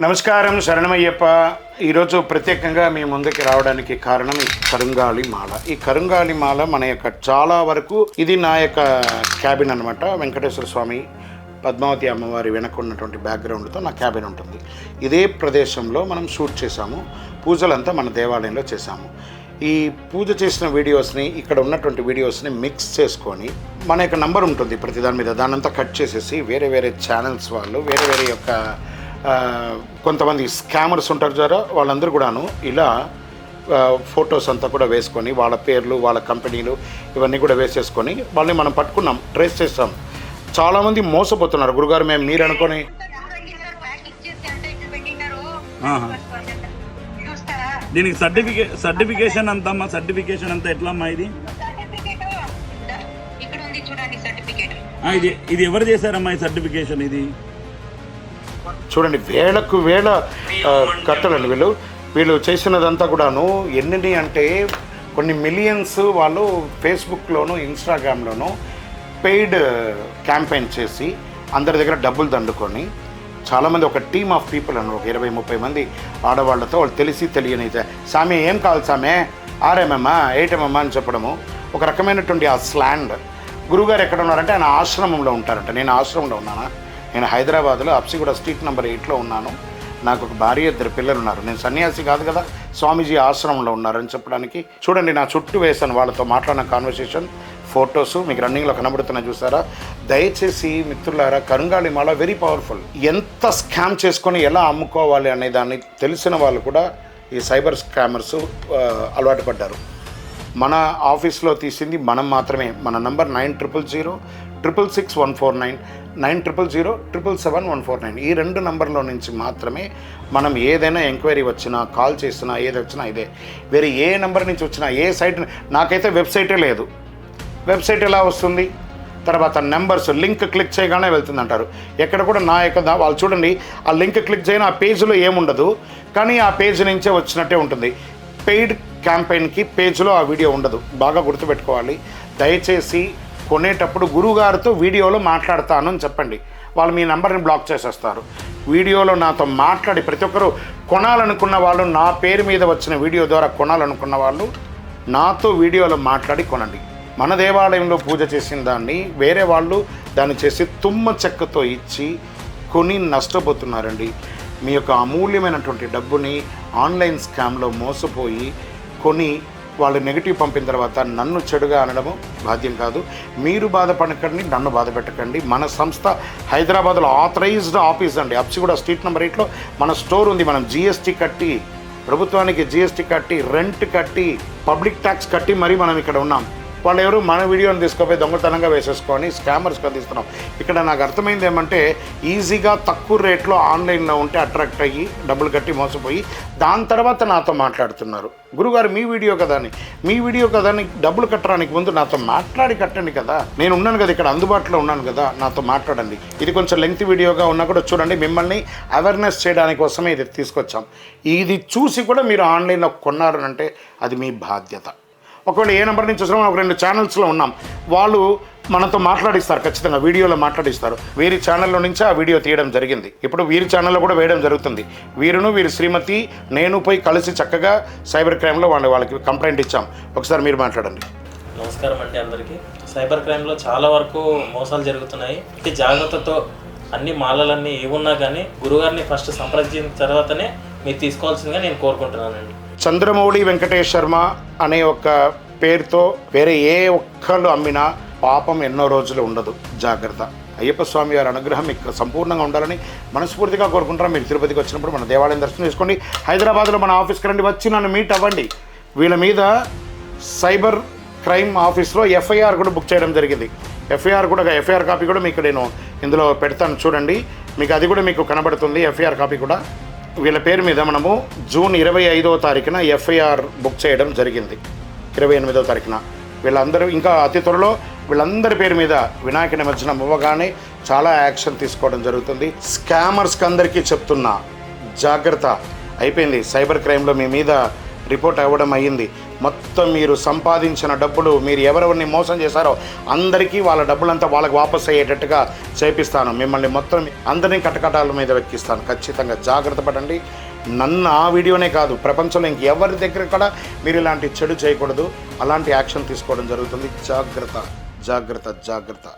నమస్కారం శరణమయ్యప్ప. ఈరోజు ప్రత్యేకంగా మీ ముందుకి రావడానికి కారణం ఈ కరుంగాలి మాల. ఈ కరుంగాలి మాల మన యొక్క చాలా వరకు ఇది నా యొక్క క్యాబిన్ అనమాట. వెంకటేశ్వర స్వామి పద్మావతి అమ్మవారి వెనక ఉన్నటువంటి బ్యాక్గ్రౌండ్తో నా క్యాబిన్ ఉంటుంది. ఇదే ప్రదేశంలో మనం షూట్ చేసాము. పూజలంతా మన దేవాలయంలో చేసాము. ఈ పూజ చేసిన వీడియోస్ని ఇక్కడ ఉన్నటువంటి వీడియోస్ని మిక్స్ చేసుకొని మన యొక్క నంబర్ ఉంటుంది ప్రతి దాని మీద, దానంతా కట్ చేసేసి వేరే వేరే ఛానల్స్ వాళ్ళు వేరే వేరే యొక్క కొంతమంది స్కామర్స్ ఉంటారు జరా, వాళ్ళందరూ కూడాను ఇలా ఫొటోస్ అంతా కూడా వేసుకొని వాళ్ళ పేర్లు వాళ్ళ కంపెనీలు ఇవన్నీ కూడా వేసేసుకొని వాళ్ళని మనం పట్టుకున్నాం, ట్రేస్ చేస్తాం. చాలామంది మోసపోతున్నారు. గురుగారు మేము మీరు అనుకొని దీనికి సర్టిఫికేషన్ అంతా అమ్మా, సర్టిఫికేషన్ అంతా ఎట్లా అమ్మా? ఇది ఎవరు చేశారమ్మా ఈ సర్టిఫికేషన్? ఇది చూడండి, వేలకు వేల కట్టలండి వీళ్ళు చేసినదంతా కూడాను. ఎన్ని అంటే కొన్ని మిలియన్స్ వాళ్ళు ఫేస్బుక్లోను ఇన్స్టాగ్రామ్లోను పెయిడ్ క్యాంపెయిన్ చేసి అందరి దగ్గర డబ్బులు దండుకొని చాలామంది ఒక టీమ్ ఆఫ్ పీపుల్ అన్నారు, ఒక 20-30 మంది ఆడవాళ్లతో వాళ్ళు తెలిసి తెలియని సామె ఏం కావాలి సామె 6mm 8mm అని చెప్పడము ఒక రకమైనటువంటి ఆ స్లాండ్. గురువుగారు ఎక్కడ ఉన్నారంటే ఆయన ఆశ్రమంలో ఉంటారంట. నేను ఆశ్రమంలో ఉన్నానా? నేను హైదరాబాద్లో అప్సిగూడ స్ట్రీట్ నెంబర్ 8లో ఉన్నాను. నాకు ఒక భార్య 2 పిల్లలు ఉన్నారు. నేను సన్యాసి కాదు కదా, స్వామీజీ ఆశ్రమంలో ఉన్నారని చెప్పడానికి. చూడండి, నా చుట్టూ వేసాను వాళ్ళతో మాట్లాడిన కాన్వర్సేషన్ ఫొటోస్ మీకు రన్నింగ్లో కనబడుతున్నాయి చూసారా. దయచేసి మిత్రులారా, కరుంగాలి మాల వెరీ పవర్ఫుల్. ఎంత స్కామ్ చేసుకొని ఎలా అమ్ముకోవాలి అనే దాన్ని తెలిసిన వాళ్ళు కూడా ఈ సైబర్ స్కామర్స్ అలవాటు పడ్డారు. మన ఆఫీస్లో తీసింది మనం మాత్రమే. మన నంబర్ 9000-666-149 9000-777-149. ఈ 2 నంబర్లో నుంచి మాత్రమే మనం ఏదైనా ఎంక్వైరీ వచ్చినా కాల్ చేసినా ఏది వచ్చినా ఇదే. వేరే ఏ నెంబర్ నుంచి వచ్చినా ఏ సైట్, నాకైతే వెబ్సైటే లేదు. వెబ్సైట్ ఎలా వస్తుంది? తర్వాత నెంబర్స్ లింక్ క్లిక్ చేయగానే వెళ్తుంది అంటారు. ఎక్కడ కూడా నా యొక్క వాళ్ళు చూడండి, ఆ లింక్ క్లిక్ చేయని ఆ పేజ్లో ఏముండదు, కానీ ఆ పేజ్ నుంచే వచ్చినట్టే ఉంటుంది. పెయిడ్ క్యాంపెయిన్కి పేజ్లో ఆ వీడియో ఉండదు. బాగా గుర్తుపెట్టుకోవాలి. దయచేసి కొనేటప్పుడు గురువుగారితో వీడియోలో మాట్లాడతాను అని చెప్పండి. వాళ్ళు మీ నెంబర్ని బ్లాక్ చేసేస్తారు. వీడియోలో నాతో మాట్లాడి ప్రతి ఒక్కరు కొనాలనుకున్న వాళ్ళు, నా పేరు మీద వచ్చిన వీడియో ద్వారా కొనాలనుకున్న వాళ్ళు నాతో వీడియోలో మాట్లాడి కొనండి. మన దేవాలయంలో పూజ చేసిన దాన్ని వేరే వాళ్ళు దాన్ని చేసి తుమ్మ చెక్కతో ఇచ్చి కొని నష్టపోతున్నారండి. మీ యొక్క అమూల్యమైనటువంటి డబ్బుని ఆన్లైన్ స్కామ్లో మోసపోయి కొని వాళ్ళు నెగిటివ్ పంపిన తర్వాత నన్ను చెడుగా అనడము బాధ్యం కాదు. మీరు బాధపడకండి, నన్ను బాధ పెట్టకండి. మన సంస్థ హైదరాబాద్లో ఆథరైజ్డ్ ఆఫీస్ అండి. అప్సిగూడ స్ట్రీట్ నెంబర్ 8లో మన స్టోర్ ఉంది. మనం జీఎస్టీ కట్టి, ప్రభుత్వానికి జీఎస్టీ కట్టి, రెంట్ కట్టి, పబ్లిక్ ట్యాక్స్ కట్టి మరీ మనం ఇక్కడ ఉన్నాం. వాళ్ళు ఎవరు మన వీడియోని తీసుకుపోయి దొంగతనంగా వేసేసుకొని స్కామర్స్కి అందిస్తున్నాం. ఇక్కడ నాకు అర్థమైంది ఏమంటే, ఈజీగా తక్కువ రేట్లో ఆన్లైన్లో ఉంటే అట్రాక్ట్ అయ్యి డబ్బులు కట్టి మోసపోయి దాని తర్వాత నాతో మాట్లాడుతున్నారు. గురుగారు మీ వీడియో కదా అని, మీ వీడియో కదా అని డబ్బులు కట్టడానికి ముందు నాతో మాట్లాడి కట్టండి కదా. నేను ఉన్నాను కదా, ఇక్కడ అందుబాటులో ఉన్నాను కదా, నాతో మాట్లాడండి. ఇది కొంచెం లెంగ్త్ వీడియోగా ఉన్నా కూడా చూడండి, మిమ్మల్ని అవేర్నెస్ చేయడానికి కోసమే ఇది తీసుకొచ్చాం. ఇది చూసి కూడా మీరు ఆన్లైన్లో కొన్నారనంటే అది మీ బాధ్యత. ఒకవేళ ఏ నెంబర్ నుంచి వచ్చినా ఒక 2 ఛానల్స్లో ఉన్నాం, వాళ్ళు మనతో మాట్లాడిస్తారు, ఖచ్చితంగా వీడియోలో మాట్లాడిస్తారు. వీరి ఛానల్లో నుంచి ఆ వీడియో తీయడం జరిగింది. ఇప్పుడు వీరి ఛానల్లో కూడా వేయడం జరుగుతుంది. వీరును వీరి శ్రీమతి నేను పోయి కలిసి చక్కగా సైబర్ క్రైమ్లో వాళ్ళకి కంప్లైంట్ ఇచ్చాం. ఒకసారి మీరు మాట్లాడండి. నమస్కారం అండి అందరికీ. సైబర్ క్రైమ్లో చాలా వరకు మోసాలు జరుగుతున్నాయి. జాగ్రత్తతో అన్ని మాలలన్నీ ఏమున్నా కానీ గురుగారిని ఫస్ట్ సంప్రదించిన తర్వాతనే మీరు తీసుకోవాల్సిందిగా నేను కోరుకుంటున్నానండి. చంద్రమౌళి వెంకటేష్ శర్మ అనే ఒక పేరుతో వేరే ఏ ఒక్కళ్ళు అమ్మినా పాపం ఎన్నో రోజులు ఉండదు. జాగ్రత్త. అయ్యప్ప స్వామి వారి అనుగ్రహం మీకు సంపూర్ణంగా ఉండాలని మనస్ఫూర్తిగా కోరుకుంటాం. మీరు తిరుపతికి వచ్చినప్పుడు మన దేవాలయం దర్శనం చేసుకోండి. హైదరాబాద్లో మన ఆఫీస్కి రండి, వచ్చి నన్ను మీట్ అవ్వండి. వీళ్ళ మీద సైబర్ క్రైమ్ ఆఫీస్లో ఎఫ్ఐఆర్ కూడా బుక్ చేయడం జరిగింది. ఎఫ్ఐఆర్ కాపీ కూడా మీకు నేను ఇందులో పెడతాను, చూడండి. మీకు అది కూడా మీకు కనబడుతుంది, ఎఫ్ఐఆర్ కాపీ కూడా. వీళ్ళ పేరు మీద మనము జూన్ 25వ తారీఖున ఎఫ్ఐఆర్ బుక్ చేయడం జరిగింది. 28వ తారీఖున వీళ్ళందరూ, ఇంకా అతి త్వరలో వీళ్ళందరి పేరు మీద వినాయక నిమజ్జనం అవ్వగానే చాలా యాక్షన్ తీసుకోవడం జరుగుతుంది. స్కామర్స్కి అందరికీ చెప్తున్నా, జాగ్రత్త. అయిపోయింది. సైబర్ క్రైమ్లో మీ మీద రిపోర్ట్ అవ్వడం అయ్యింది. మొత్తం మీరు సంపాదించిన డబ్బులు మీరు ఎవరెవరిని మోసం చేశారో అందరికీ వాళ్ళ డబ్బులంతా వాళ్ళకి వాపస్ అయ్యేటట్టుగా చేపిస్తాను. మిమ్మల్ని మొత్తం అందరినీ కటకటాల మీద వెక్కిస్తాను. ఖచ్చితంగా జాగ్రత్త పడండి. నన్ను ఆ వీడియోనే కాదు, ప్రపంచంలో ఇంకెవరి దగ్గర కూడా మీరు ఇలాంటి చెడు చేయకూడదు. అలాంటి యాక్షన్ తీసుకోవడం జరుగుతుంది. జాగ్రత్త జాగ్రత్త జాగ్రత్త.